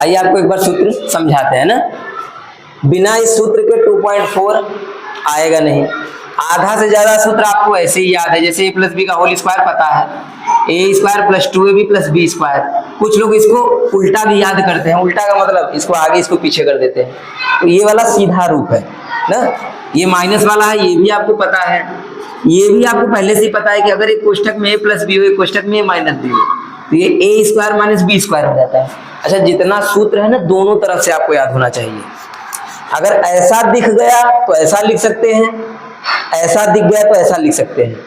आइए आपको एक बार सूत्र समझाते हैं ना। बिना इस सूत्र के 2.4 आएगा नहीं। आधा से ज्यादा सूत्र आपको ऐसे ही याद है, जैसे a प्लस बी का होल स्क्वायर पता है, a square plus 2ab plus b square. कुछ लोग इसको उल्टा भी याद करते हैं, उल्टा का मतलब इसको आगे इसको पीछे कर देते हैं। तो ये वाला सीधा रूप है ना, ये माइनस वाला है, ये भी आपको पता है, ये भी आपको पहले से ही पता है कि अगर एक कोष्टक में a प्लस बी हो, एक कोष्टक में a माइनस बी हो, तो ये ए स्क्वायर माइनस बी स्क्वायर हो जाता है। अच्छा, जितना सूत्र है ना दोनों तरफ से आपको याद होना चाहिए। अगर ऐसा दिख गया तो ऐसा लिख सकते हैं, ऐसा दिख गया तो ऐसा लिख सकते हैं,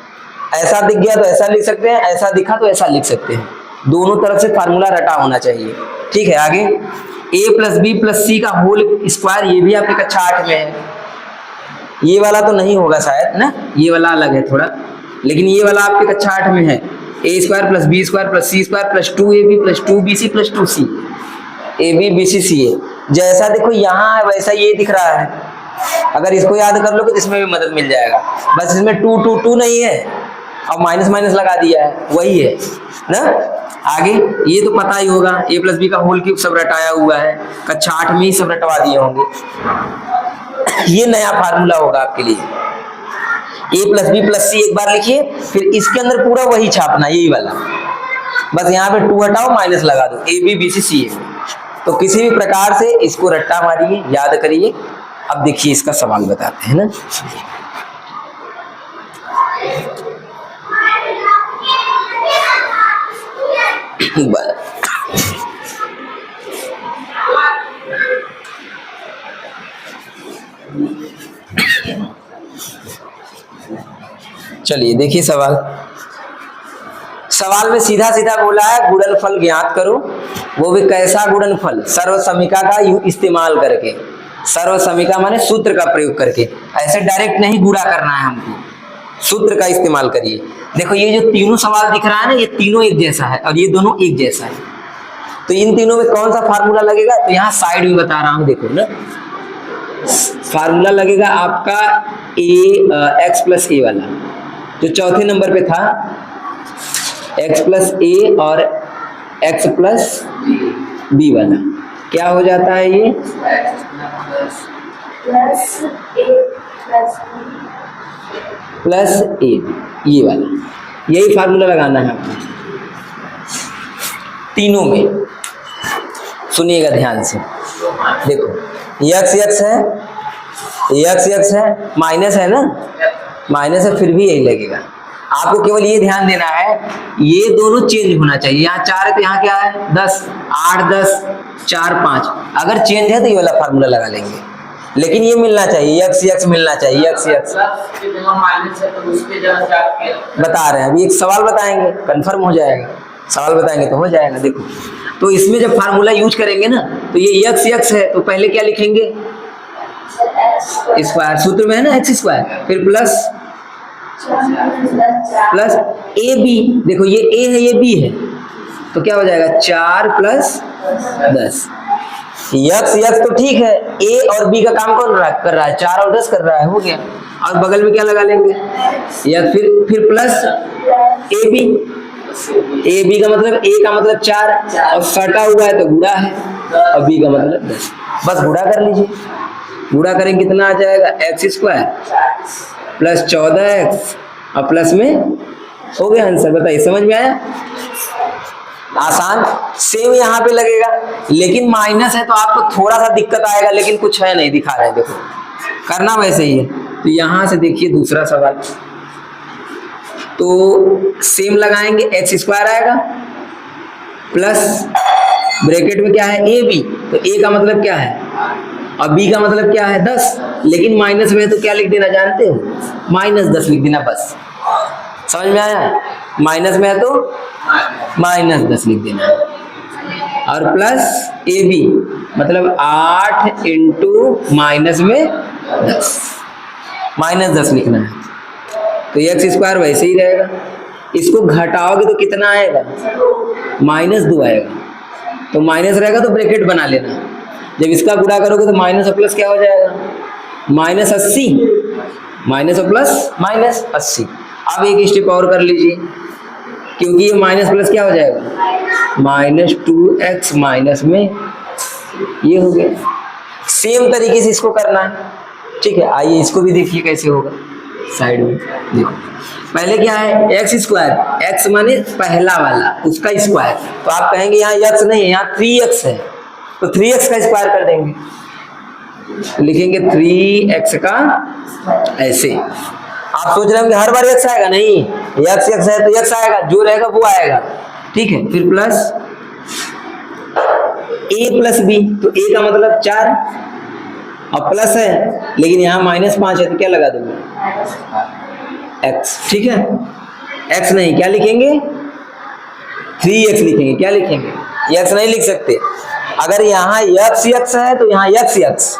ऐसा दिख गया तो ऐसा लिख सकते हैं, ऐसा दिखा तो ऐसा लिख सकते हैं। दोनों तरफ से फार्मूला रटा होना चाहिए। ठीक है, आगे a प्लस बी प्लस सी का होल स्क्वायर, ये भी आपके कक्षा 8 में है। ये वाला तो नहीं होगा शायद ना, ये वाला अलग है थोड़ा, लेकिन ये वाला आपके कक्षा 8 में है। A square plus b square plus c square plus 2ab plus 2bc plus 2c, ab bc ca। जैसा देखो यहाँ है वैसा ये दिख रहा है। अगर इसको याद कर लोगे तो इसमें भी मदद मिल जाएगा। बस इसमें 2 2 2 नहीं है और माइनस माइनस लगा दिया है, वही है ना। आगे ये तो पता ही होगा, a प्लस बी का होल क्यूब सब रटाया हुआ है, कक्षा 8 में ही सब रटवा दिए होंगे। ये नया फार्मूला होगा आपके लिए। a प्लस बी प्लस सी एक बार लिखिए, फिर इसके अंदर पूरा वही छापना, यही वाला। बस यहाँ पे 2 हटाओ, माइनस लगा दो, ए बी बी सी सी ए। तो किसी भी प्रकार से इसको रट्टा मारिए, याद करिए। अब देखिए इसका सवाल बताते हैं ना। चलिए देखिए सवाल। सवाल में सीधा सीधा बोला है गुणनफल ज्ञात करो, वो भी कैसा गुणनफल, सर्वसमीका का इस्तेमाल करके। सर्वसमीका माने सूत्र का प्रयोग करके, ऐसे डायरेक्ट नहीं गुणा करना है हमको, सूत्र का इस्तेमाल करिए। देखो ये जो तीनों सवाल दिख रहा है ना, ये तीनों एक जैसा है और ये दोनों एक जैसा है। तो इन तीनों में कौन सा फार्मूला लगेगा, तो यहाँ साइड में बता रहा हूं, देखो ना। फार्मूला लगेगा आपका एक्स प्लस ए वाला, जो चौथे नंबर पे था, x प्लस ए और x प्लस बी वाला। क्या हो जाता है ये, प्लस ए, ये वाला। यही फार्मूला लगाना है आपको तीनों में। सुनिएगा ध्यान से, देखो x x है, x x है, माइनस है ना, माइनस है, फिर भी यही लगेगा। आपको केवल ये ध्यान देना है, ये दोनों चेंज होना चाहिए। यहाँ 4 है तो यहाँ क्या है 10, 8 10 4 5। अगर चेंज है तो ये वाला फार्मूला लगा लेंगे, लेकिन ये मिलना चाहिए, x x मिलना चाहिए, x x। बता रहे हैं, अभी एक सवाल बताएंगे, कंफर्म हो जाएगा। सवाल बताएंगे तो हो जाएगा। देखो, तो इसमें जब फार्मूला यूज करेंगे ना, तो ये x x है तो पहले क्या लिखेंगे, स्क्वायर, सूत्र में है ना एक्स स्क्वायर, फिर प्लस प्लस ए बी। देखो ये ए है ये बी है, तो क्या हो जाएगा 4 प्लस 10। यक्स यक्स तो ठीक है, ए और बी का काम कौन कर रहा है, 4 और 10 कर रहा है, हो गया। और बगल में क्या लगा लेंगे, यक्स, फिर plus a b. A b का मतलब ए का मतलब 4 और सटा हुआ है तो गुणा है, और बी का मतलब 10। बस गुणा कर लीजिए। गुणा करेंगे कितना आ जाएगा, एक्स स्क्वायर प्लस 14x और प्लस में हो गया आंसर। बताइए समझ में आया, आसान। सेम यहाँ पे लगेगा, लेकिन माइनस है तो आपको थोड़ा सा दिक्कत आएगा, लेकिन कुछ है नहीं, दिखा रहे हैं, देखो करना वैसे ही है। तो यहाँ से देखिए दूसरा सवाल, तो सेम लगाएंगे, एक्स स्क्वायर आएगा प्लस ब्रैकेट में क्या है ए बी, तो ए का मतलब क्या है और बी का मतलब क्या है 10, लेकिन माइनस में है तो क्या लिख देना जानते हो, माइनस 10 लिख देना बस। समझ में आया, माइनस में है तो माइनस 10 लिख देना, और प्लस ए बी मतलब 8 इंटू माइनस में 10, माइनस 10 लिखना है। तो एक्स स्क्वायर वैसे ही रहेगा, इसको घटाओगे तो कितना आएगा, माइनस 2 आएगा। तो माइनस रहेगा तो ब्रैकेट बना लेना, जब इसका गुणा करोगे तो माइनस और प्लस क्या हो जाएगा, माइनस 80, माइनस और प्लस माइनस 80। अब एक स्टेप और कर लीजिए, क्योंकि ये माइनस प्लस क्या हो जाएगा, -2x माइनस में ये हो गया। सेम तरीके से इसको करना है, ठीक है। आइए इसको भी देखिए कैसे होगा। साइड में देखो, पहले क्या है एक्स स्क्वायर, एक्स माने पहला वाला उसका स्क्वायर, तो आप कहेंगे यहाँ एक्स नहीं है, यहाँ 3x है, तो 3x का स्क्वायर कर देंगे, तो लिखेंगे 3x का ऐसे। आप सोच रहे हो कि हर बार x आएगा, नहीं, x है तो x आएगा, जो रहेगा वो आएगा, ठीक है। फिर प्लस a प्लस b, तो a का मतलब 4, अब प्लस है लेकिन यहाँ -5 है तो क्या लगा दोगे x, ठीक है। x नहीं, क्या लिखेंगे 3x लिखेंगे, क्या लिखेंगे x नहीं लिख सकते। अगर यहाँ x है तो यहाँ x,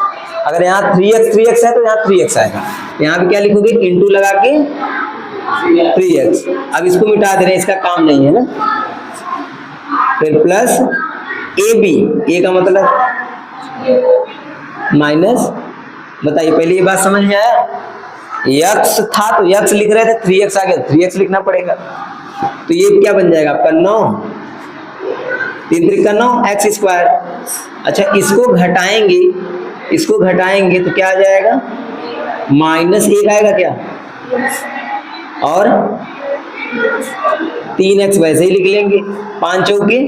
अगर यहाँ 3x है तो यहाँ 3x आएगा, यहाँ पे क्या लिखोगे इंटू लगा के 3x। अब इसको मिटा दे रहे हैं, इसका काम नहीं है ना। फिर प्लस ab, a का मतलब माइनस, बताइए पहले ये बात समझ में आया। x था तो x लिख रहे थे, 3x आ गया 3x लिखना पड़ेगा, तो ये क्या बन जाएगा आपका 9, 3 3 का 9 x स्क्वायर। अच्छा इसको घटाएंगे तो क्या आ जाएगा -1 आएगा क्या, और 3x वैसे ही लिख लेंगे, 5 चौके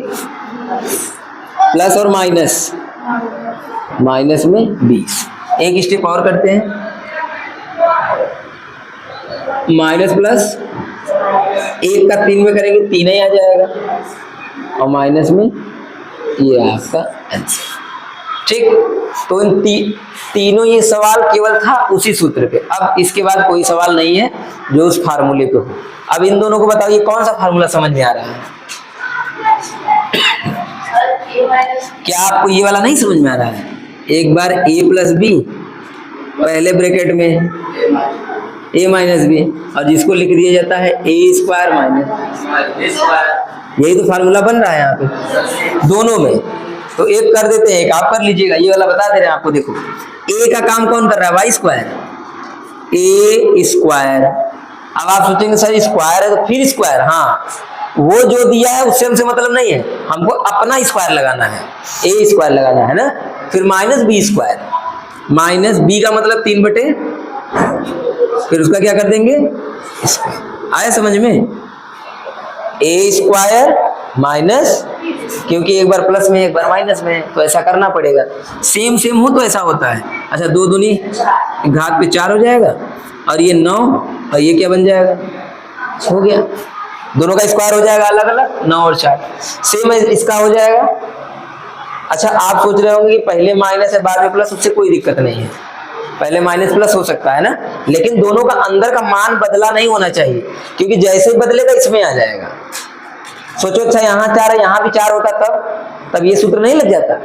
प्लस और माइनस में 20। एक स्टेप और करते हैं, माइनस प्लस 1 का 3 में करेंगे 3 ही आ जाएगा, और माइनस में ये आपका आंसर, ठीक। तो इन तीनों ये सवाल केवल था उसी सूत्र पे। अब इसके बाद कोई सवाल नहीं है जो उस फार्मूले पे हो। अब इन दोनों को बताओ ये कौन सा फार्मूला समझ में आ रहा है, क्या आपको ये वाला नहीं समझ में आ रहा है। एक बार a प्लस बी पहले ब्रैकेट में a माइनस बी, और जिसको लिख दिया जाता है a स्क्वायर माइनस, यही तो फार्मूला बन रहा है यहाँ पे दोनों में। तो एक कर देते हैं, एक आप कर लीजिएगा, ये वाला बता दे रहे हैं आपको। देखो a का काम कौन कर रहा है, वाई स्क्वायर, a स्क्वायर। अब आप सोचेंगे सर स्क्वायर है तो फिर स्क्वायर, हाँ वो जो दिया है उससे हमसे मतलब नहीं है, हमको अपना स्क्वायर लगाना है, a स्क्वायर लगाना है ना। फिर minus b square, minus b का मतलब 3 बटे, फिर उसका क्या कर देंगे स्क्वायर। आया समझ में, a स्क्वायर माइनस, क्योंकि एक बार प्लस में एक बार माइनस में, तो ऐसा करना पड़ेगा। सेम हो तो ऐसा होता है। अच्छा 2 दूनी घात पे 4 हो जाएगा, और ये 9, और ये क्या बन जाएगा, हो गया, दोनों का स्क्वायर हो जाएगा अलग अलग, 9 और 4 सेम है, इसका हो जाएगा। अच्छा आप सोच रहे होंगे कि पहले माइनस है बाद में प्लस, उससे कोई दिक्कत नहीं है, पहले माइनस प्लस हो सकता है ना, लेकिन दोनों का अंदर का मान बदला नहीं होना चाहिए, क्योंकि जैसे ही बदलेगा इसमें आ जाएगा। सोचो अच्छा यहाँ 4 है, यहाँ भी 4 होता तब ये सूत्र नहीं लग जाता।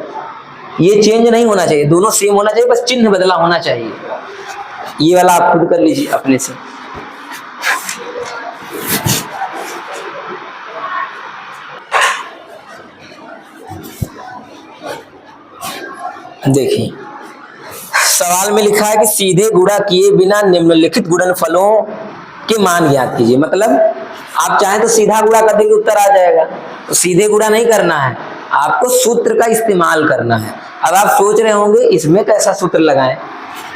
ये चेंज नहीं होना चाहिए, दोनों सेम होना चाहिए, बस चिन्ह बदला होना चाहिए। ये वाला आप खुद कर लीजिए अपने से। देखिए सवाल में लिखा है कि सीधे गुणा किए बिना निम्नलिखित गुणनफलों के मान ज्ञात कीजिए। मतलब आप चाहें तो सीधा गुणा कर देंगे उत्तर आ जाएगा, तो सीधे गुणा नहीं करना है, आपको सूत्र का इस्तेमाल करना है। अब आप सोच रहे होंगे इसमें कैसा सूत्र लगाएं,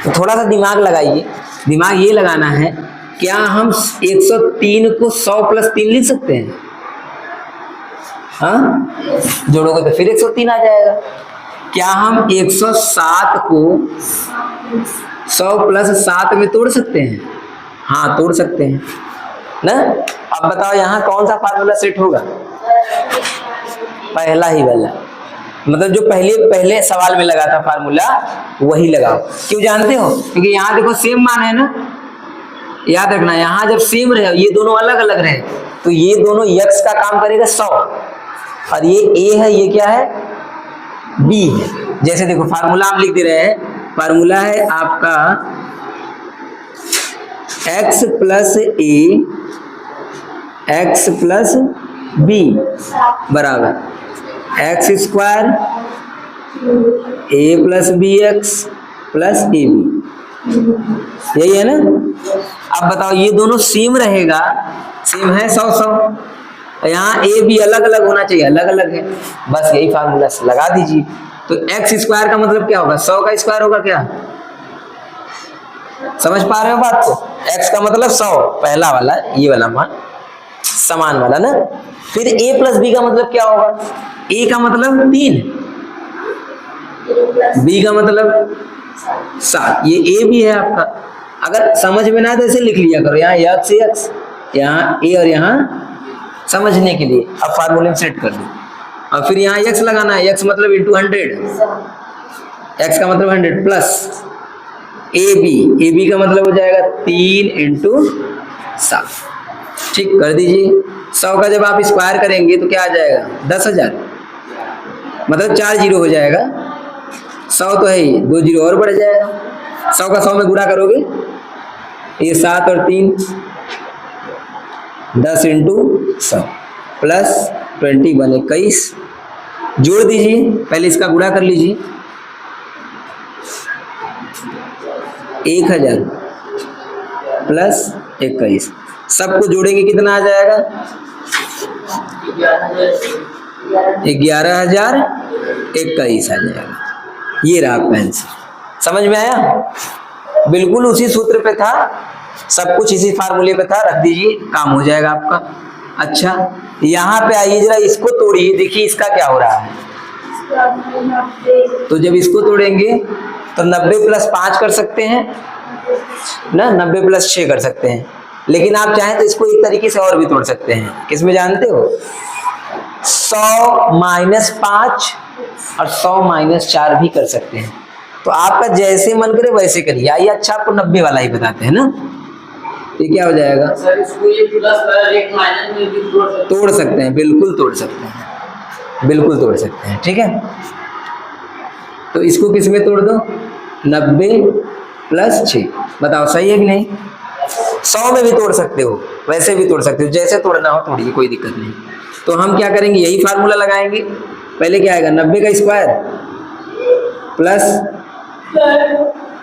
तो थोड़ा सा दिमाग लगाइए। दिमाग ये लगाना है, क्या हम 103 को 100 प्लस 3 लिख सकते हैं, हाँ जोड़ोगे तो फिर 103 आ जाएगा। क्या हम 107 को 100 प्लस 7 में तोड़ सकते हैं, हाँ तोड़ सकते हैं ना। अब बताओ यहाँ कौन सा फार्मूला सेट होगा, पहला ही वाला, मतलब जो पहले सवाल में लगा था फार्मूला वही लगाओ। क्यों जानते हो, क्योंकि यहाँ देखो सेम मान है ना, याद रखना यहाँ जब सेम रहे ये दोनों अलग अलग रहे तो ये दोनों x का काम करेगा 100, और ये a है ये क्या है b है। जैसे देखो फार्मूला हम लिख दे रहे हैं, फार्मूला है आपका x plus a x plus b बराबर x square a plus b x plus a b, यही है ना। अब बताओ ये दोनों सेम रहेगा, सेम है 100 यहाँ a b अलग अलग होना चाहिए, अलग अलग है, बस यही फार्मूला लगा दीजिए। तो एक्स स्क्वायर का मतलब क्या होगा? 100 का स्क्वायर होगा क्या? समझ पा रहे हो बात को? एक्स का मतलब 100, पहला वाला ये वाला मान समान वाला ना। फिर a प्लस बी का मतलब क्या होगा? a का मतलब 3, b का मतलब 7, ये a भी है आपका। अगर समझ में ना आए तो ऐसे लिख लिया करो, यहाँ x से x, यहाँ a और यहाँ समझने के लिए। अब फार्मूले में सेट कर दो और फिर यहाँ x लगाना है, x मतलब इंटू 100, x का मतलब 100 प्लस ab का मतलब हो जाएगा 3 इंटू 7। ठीक कर दीजिए। 100 का जब आप स्क्वायर करेंगे तो क्या आ जाएगा? 10,000, मतलब 4 जीरो हो जाएगा। 100 तो है ही, 2 जीरो और बढ़ जाएगा। 100 का 100 में गुणा करोगे, ये 7 और 3 10 इंटू 100 प्लस 20 बने 21। जोड़ दीजिए, पहले इसका गुणा कर लीजिए। 1000 प्लस 21, सबको जोड़ेंगे कितना आ जाएगा? 11,021 आ जाएगा। ये रहा आपका आंसर। समझ में आया? बिल्कुल उसी सूत्र पे था, सब कुछ इसी फार्मूले पे था, रख दीजिए, काम हो जाएगा आपका। अच्छा यहाँ पे आइए जरा, इसको तोड़िए, देखिए इसका क्या हो रहा है। तो जब इसको तोड़ेंगे तो 90 प्लस 5 कर सकते हैं ना, 90 प्लस 6 कर सकते हैं। लेकिन आप चाहें तो इसको एक तरीके से और भी तोड़ सकते हैं। किसमें जानते हो? 100 माइनस 5 और 100 माइनस 4 भी कर सकते हैं। तो आपका जैसे मन करे वैसे करिए। आइए अच्छा आपको 90 वाला ही बताते हैं ना। ये क्या हो जाएगा? सर इसको ये प्लस एक माइनस में भी तोड़ सकते हैं, बिल्कुल तोड़ सकते हैं, बिल्कुल तोड़ सकते हैं। ठीक है, तो इसको किस में तोड़ दो? 90 प्लस 6, बताओ सही है कि नहीं? 100 में भी तोड़ सकते हो, वैसे भी तोड़ सकते हो, जैसे तोड़ना हो तोड़िए, कोई दिक्कत नहीं। तो हम क्या करेंगे, यही फार्मूला लगाएंगे। पहले क्या आएगा? 90 का square plus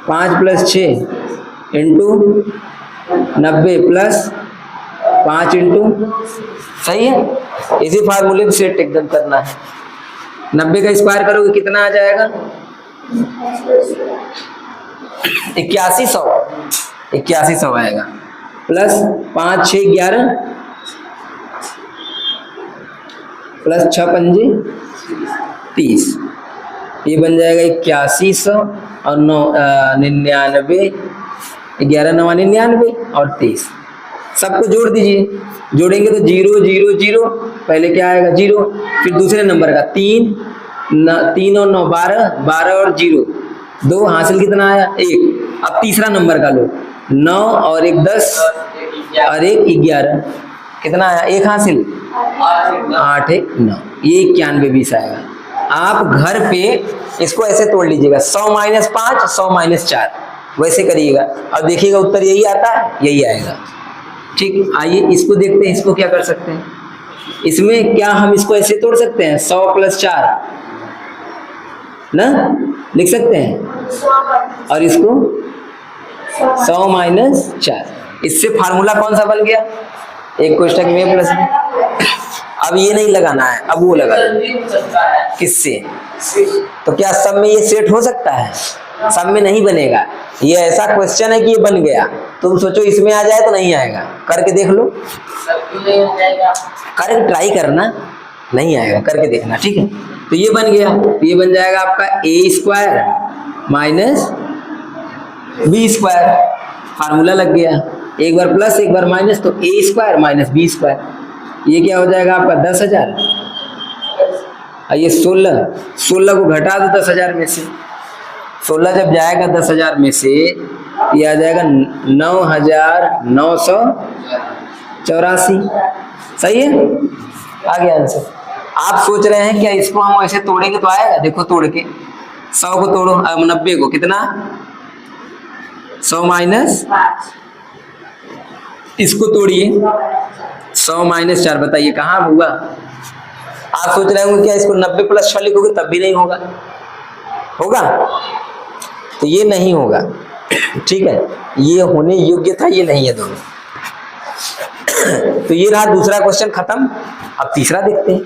5 plus 6 into 90 plus 5 into, सही है। इसी फार्मूले में सेट एकदम करना है। 90 का स्क्वायर करोगे कितना आ जाएगा? 8100 आएगा, प्लस 5 6 11 प्लस 6 पंजे 30, ये बन जाएगा 8100 और 99, 11 9 99 और 30। सबको जोड़ दीजिए, जोड़ेंगे तो 0 0 0, पहले क्या आएगा? 0, फिर दूसरे नंबर का 3 और 9 12, 12 और 0 2, हासिल कितना आया? 1। अब तीसरा नंबर का लो, 9 और 1 10 और 1 11, कितना आया? 1 हासिल, 8 1 9, ये 91 20 आएगा। आप घर पे इसको ऐसे तोड़ लीजिएगा, 100 माइनस 5 100 माइनस 4, वैसे करिएगा और देखिएगा उत्तर यही आता है, यही आएगा। ठीक, आइए इसको देखते हैं, इसको क्या कर सकते हैं। इसमें क्या हम इसको ऐसे तोड़ सकते हैं? 100 प्लस 4 ना लिख सकते हैं, और इसको 100 माइनस 4। इससे फार्मूला कौन सा बन गया? एक कोष्ठक में प्लस में। अब ये नहीं लगाना है, अब वो लगा। किससे? तो क्या सब में ये सेट हो सकता है? सब में नहीं बनेगा। ये ऐसा क्वेश्चन है कि ये बन गया, तुम सोचो इसमें आ जाए तो नहीं आएगा। करके देख लो, करके ट्राई करना, नहीं आएगा, करके देखना। ठीक है, तो ये बन गया, तो ये बन जाएगा आपका a square minus b square. Formula लग गया, एक बार प्लस एक बार माइनस, तो a square minus b square. ये क्या हो जाएगा आपका? 10,000। और ये 16 को घटा दो 10,000 में से। 16 जब जाएगा 10,000 में से, ये आ जाएगा 9,984। सही है, आ गया आंसर। आप सोच रहे हैं क्या इसको हम ऐसे तोड़ेंगे तो आएगा? देखो तोड़ के, 100 को तोड़ो, 90 को कितना? 100 माइनस, इसको तोड़िए, 100 माइनस 4, बताइए कहाँ हुआ? आप सोच रहे होंगे क्या इसको 90 प्लस 6 लिखोगे तब भी नहीं होगा? होगा? तो ये नहीं होगा। ठीक है, ये होने योग्य था, ये नहीं है दोनों। तो ये रहा दूसरा क्वेश्चन खत्म। अब तीसरा देखते हैं।